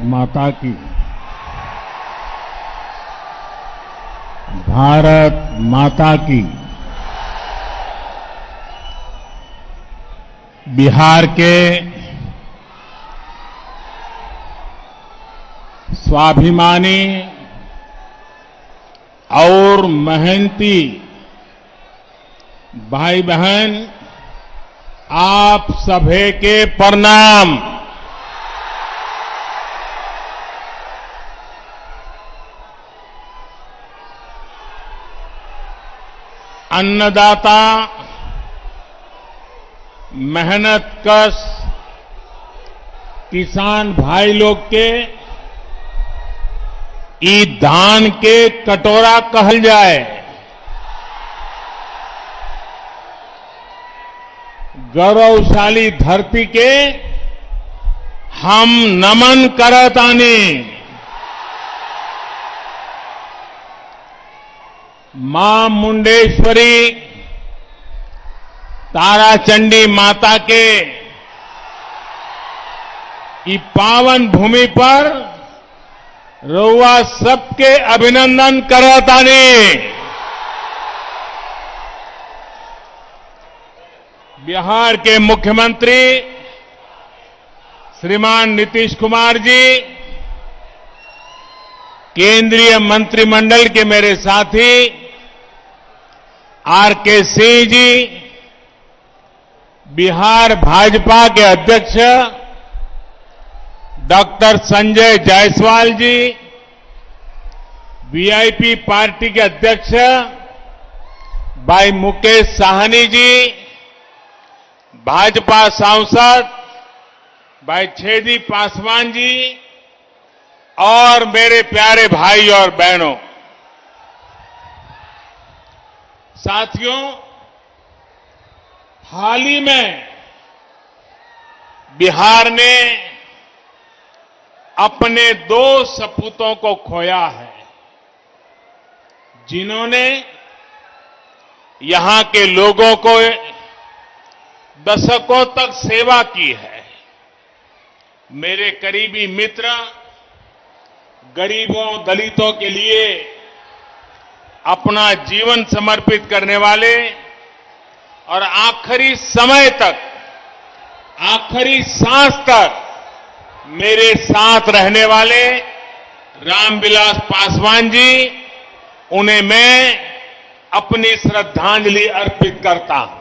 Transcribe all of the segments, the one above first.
माता की। भारत माता की। बिहार के स्वाभिमानी और मेहनती भाई बहन, आप सभी के प्रणाम। अन्नदाता, मेहनतकश किसान भाई लोग के ई धान के कटोरा कहल जाए, गौरवशाली धरती के हम नमन करत आनी। मां मुंडेश्वरी ताराचंडी माता के ई पावन भूमि पर रउआ सबके अभिनंदन करत आनी। बिहार के मुख्यमंत्री श्रीमान नीतीश कुमार जी, केंद्रीय मंत्रिमंडल के मेरे साथी आर.के. सिंह जी, बिहार भाजपा के अध्यक्ष डॉक्टर संजय जायसवाल जी, वीआईपी पार्टी के अध्यक्ष भाई मुकेश साहनी जी, भाजपा सांसद भाई छेदी पासवान जी और मेरे प्यारे भाई और बहनों, साथियों, हाल ही में बिहार ने अपने 2 सपूतों को खोया है, जिन्होंने यहां के लोगों को दशकों तक सेवा की है। मेरे करीबी मित्र, गरीबों दलितों के लिए अपना जीवन समर्पित करने वाले और आखिरी समय तक, आखिरी सांस तक मेरे साथ रहने वाले रामविलास पासवान जी, उन्हें मैं अपनी श्रद्धांजलि अर्पित करता हूं।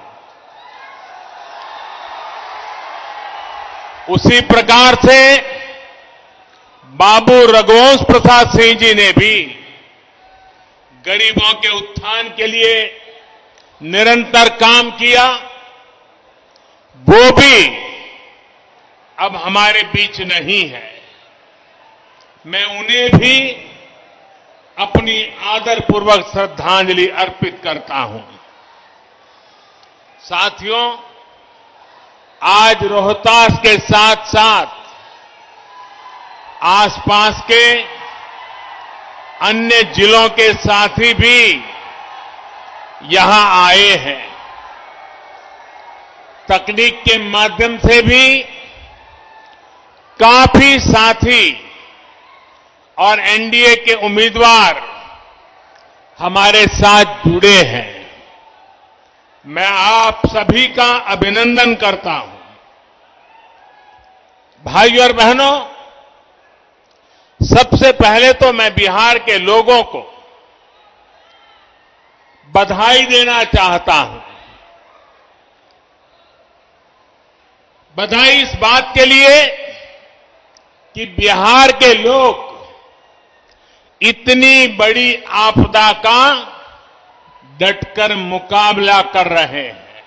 उसी प्रकार से बाबू रघुवंश प्रसाद सिंह जी ने भी गरीबों के उत्थान के लिए निरंतर काम किया। वो भी अब हमारे बीच नहीं है। मैं उन्हें भी अपनी आदरपूर्वक श्रद्धांजलि अर्पित करता हूं। साथियों, आज रोहतास के साथ साथ आसपास के अन्य जिलों के साथी भी यहां आए हैं। तकनीक के माध्यम से भी काफी साथी और एनडीए के उम्मीदवार हमारे साथ जुड़े हैं। मैं आप सभी का अभिनंदन करता हूं। भाई और बहनों, सबसे पहले तो मैं बिहार के लोगों को बधाई देना चाहता हूं। बधाई इस बात के लिए कि बिहार के लोग इतनी बड़ी आपदा का डटकर मुकाबला कर रहे हैं।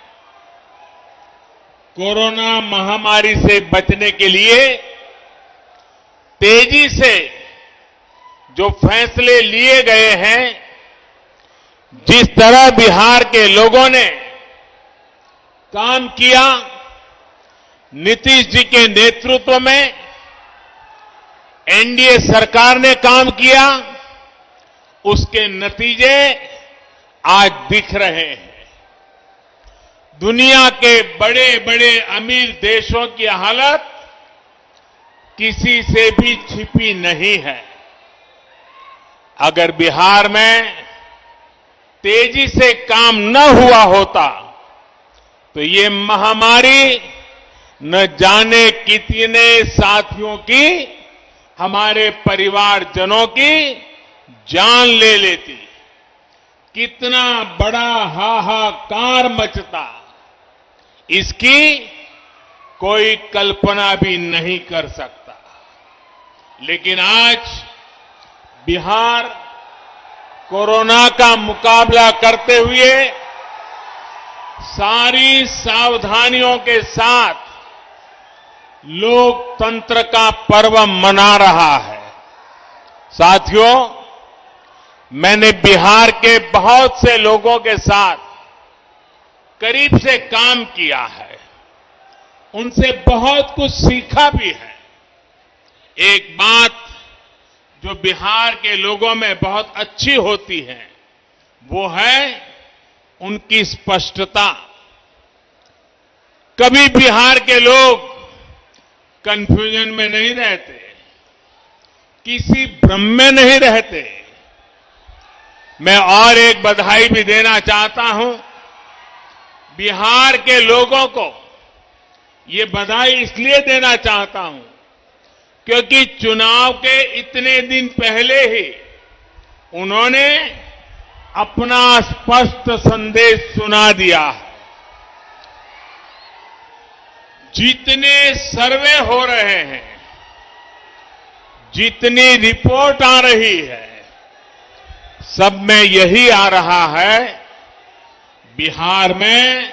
कोरोना महामारी से बचने के लिए तेजी से जो फैसले लिए गए हैं, जिस तरह बिहार के लोगों ने काम किया, नीतीश जी के नेतृत्व में एनडीए सरकार ने काम किया, उसके नतीजे आज दिख रहे हैं। दुनिया के बड़े बड़े अमीर देशों की हालत किसी से भी छिपी नहीं है। अगर बिहार में तेजी से काम न हुआ होता तो ये महामारी न जाने कितने साथियों की, हमारे परिवारजनों की जान ले लेती। कितना बड़ा हाहाकार मचता, इसकी कोई कल्पना भी नहीं कर सकता। लेकिन आज बिहार कोरोना का मुकाबला करते हुए सारी सावधानियों के साथ लोकतंत्र का पर्व मना रहा है। साथियों, मैंने बिहार के बहुत से लोगों के साथ करीब से काम किया है, उनसे बहुत कुछ सीखा भी है। एक बात जो बिहार के लोगों में बहुत अच्छी होती है वो है उनकी स्पष्टता। कभी बिहार के लोग कंफ्यूजन में नहीं रहते, किसी भ्रम में नहीं रहते। मैं और एक बधाई भी देना चाहता हूं बिहार के लोगों को। ये बधाई इसलिए देना चाहता हूं क्योंकि चुनाव के इतने दिन पहले ही उन्होंने अपना स्पष्ट संदेश सुना दिया है। जितने सर्वे हो रहे हैं, जितनी रिपोर्ट आ रही है, सब में यही आ रहा है, बिहार में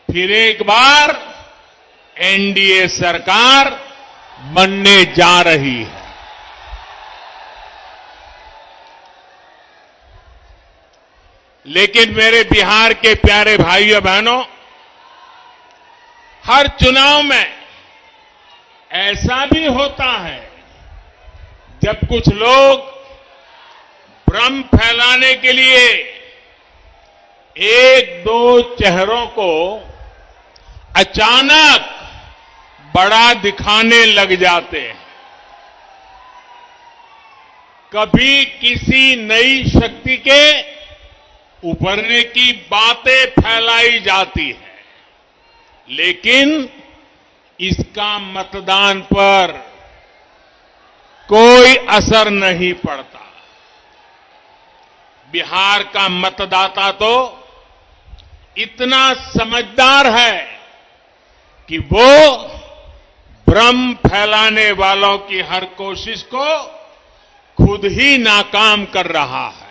फिर एक बार एनडीए सरकार बनने जा रही है। लेकिन मेरे बिहार के प्यारे भाइयों बहनों, हर चुनाव में ऐसा भी होता है जब कुछ लोग भ्रम फैलाने के लिए एक दो चेहरों को अचानक बड़ा दिखाने लग जाते हैं। कभी किसी नई शक्ति के उभरने की बातें फैलाई जाती है, लेकिन इसका मतदान पर कोई असर नहीं पड़ता। बिहार का मतदाता तो इतना समझदार है कि वो भ्रम फैलाने वालों की हर कोशिश को खुद ही नाकाम कर रहा है।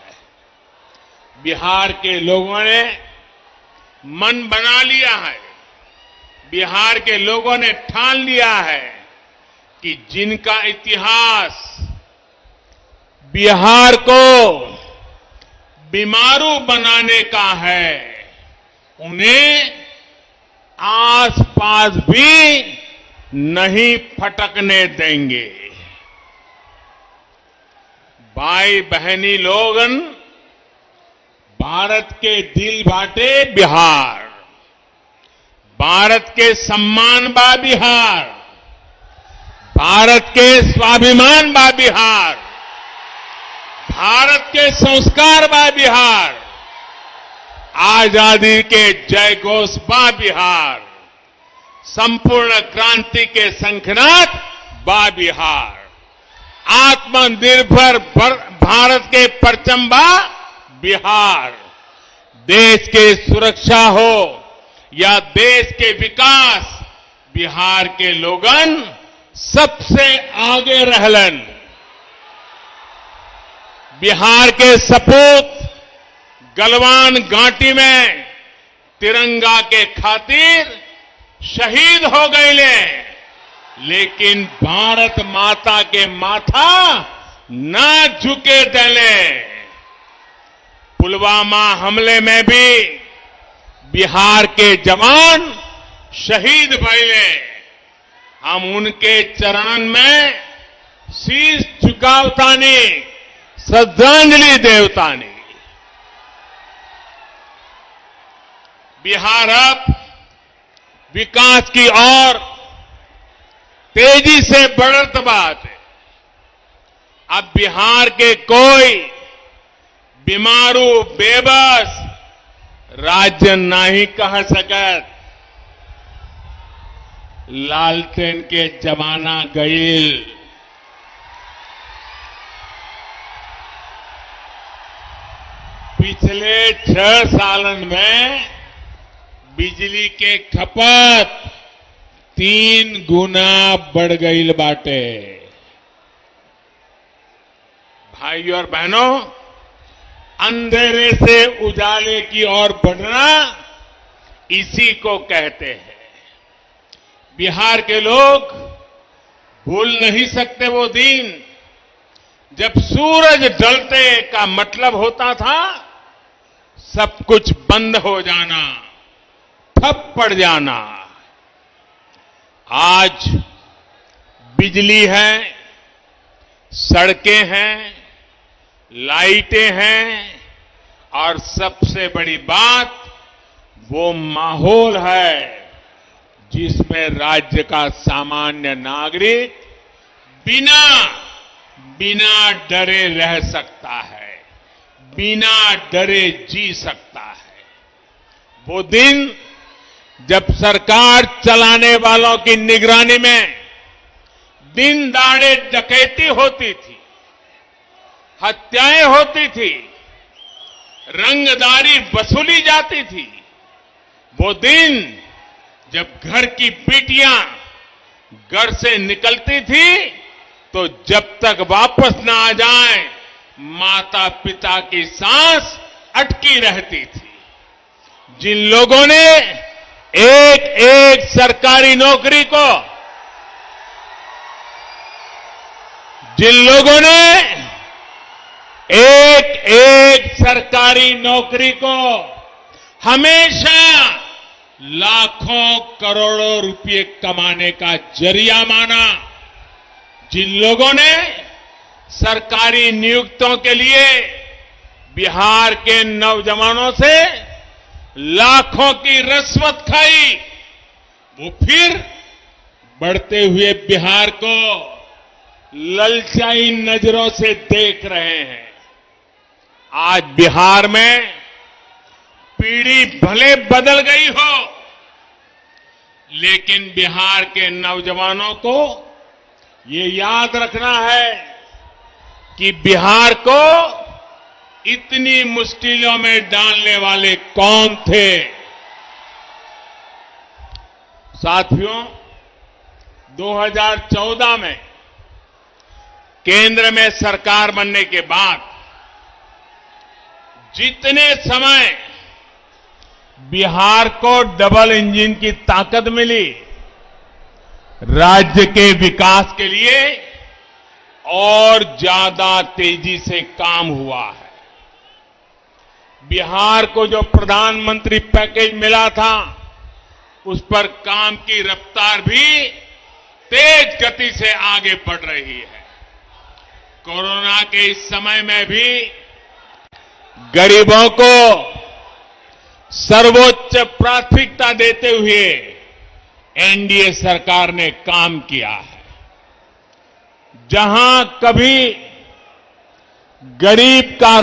बिहार के लोगों ने मन बना लिया है, बिहार के लोगों ने ठान लिया है कि जिनका इतिहास बिहार को बीमारू बनाने का है, उन्हें आसपास भी नहीं फटकने देंगे। भाई बहनी लोगन, भारत के दिल बाटे बिहार, भारत के सम्मान बा बिहार, भारत के स्वाभिमान बा बिहार, भारत के संस्कार बा बिहार, आजादी के जय घोष बा बिहार, संपूर्ण क्रांति के शंखनाद बा बिहार, आत्मनिर्भर भारत के परचम बा बिहार। देश के सुरक्षा हो या देश के विकास, बिहार के लोगन सबसे आगे रहलन। बिहार के सपूत गलवान घाटी में तिरंगा के खातिर शहीद हो गए, लेकिन भारत माता के माथा ना झुके देले। पुलवामा हमले में भी बिहार के जवान शहीद भइले। हम उनके चरण में शीश झुकावतानी, श्रद्धांजलि देवतानी। बिहार अब विकास की ओर तेजी से बढ़त बात है। अब बिहार के कोई बीमारू बेबस राज्य नहीं कह सकत लालटेन के जमाना गईल। पिछले 6 सालन में बिजली के खपत 3 गुना बढ़ गईल बाटे। भाइयों और बहनों, अंधेरे से उजाले की ओर बढ़ना इसी को कहते हैं। बिहार के लोग भूल नहीं सकते वो दिन जब सूरज ढलते का मतलब होता था सब कुछ बंद हो जाना, ठप पड़ जाना। आज बिजली है, सड़कें हैं, लाइटें हैं और सबसे बड़ी बात वो माहौल है जिसमें राज्य का सामान्य नागरिक बिना डरे रह सकता है, बिना डरे जी सकता है। वो दिन जब सरकार चलाने वालों की निगरानी में दिन दाड़े डकैती होती थी, हत्याएं होती थी, रंगदारी वसूली जाती थी। वो दिन जब घर की बेटियां घर से निकलती थी तो जब तक वापस ना आ जाए माता पिता की सांस अटकी रहती थी। जिन लोगों ने एक एक सरकारी नौकरी को, जिन लोगों ने एक एक सरकारी नौकरी को हमेशा लाखों करोड़ों रुपए कमाने का जरिया माना, जिन लोगों ने सरकारी नियुक्तों के लिए बिहार के नौजवानों से लाखों की रिश्वत खाई, वो फिर बढ़ते हुए बिहार को ललचाई नजरों से देख रहे हैं। आज बिहार में पीढ़ी भले बदल गई हो, लेकिन बिहार के नौजवानों को ये याद रखना है कि बिहार को इतनी मुश्किलों में डालने वाले कौन थे। साथियों, 2014 में केंद्र में सरकार बनने के बाद जितने समय बिहार को डबल इंजन की ताकत मिली, राज्य के विकास के लिए और ज्यादा तेजी से काम हुआ है। बिहार को जो प्रधानमंत्री पैकेज मिला था उस पर काम की रफ्तार भी तेज गति से आगे बढ़ रही है। कोरोना के इस समय में भी गरीबों को सर्वोच्च प्राथमिकता देते हुए एनडीए सरकार ने काम किया है। जहां कभी गरीब का